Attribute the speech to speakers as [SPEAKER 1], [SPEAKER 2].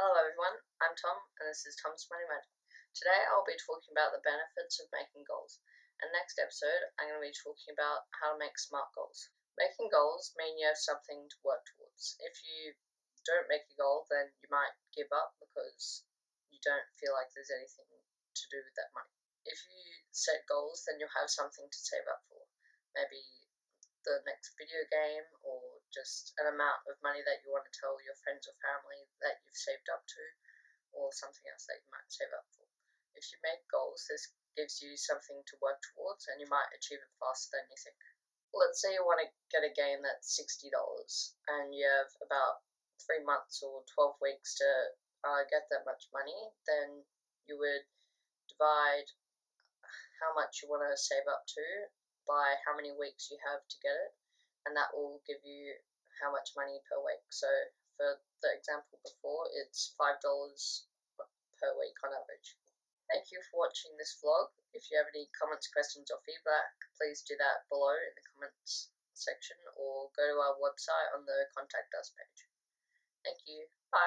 [SPEAKER 1] Hello everyone, I'm Tom and this is Tom's Money Magic. Today I'll be talking about the benefits of making goals, and next episode I'm going to be talking about how to make SMART goals. Making goals mean you have something to work towards. If you don't make a goal, then you might give up because you don't feel like there's anything to do with that money. If you set goals, then you'll have something to save up for. Maybe the next video game, or just an amount of money that you want to tell your friends or family that you've saved up to, or something else that you might save up for. If you make goals, this gives you something to work towards and you might achieve it faster than you think. Let's say you want to get a game that's $60 and you have about 3 months or 12 weeks to get that much money, then you would divide how much you want to save up to by how many weeks you have to get it, and that will give you how much money per week. So for the example before, it's $5 per week on average. Thank you for watching this vlog. If you have any comments, questions or feedback, please do that below in the comments section or go to our website on the contact us page. Thank you. Bye.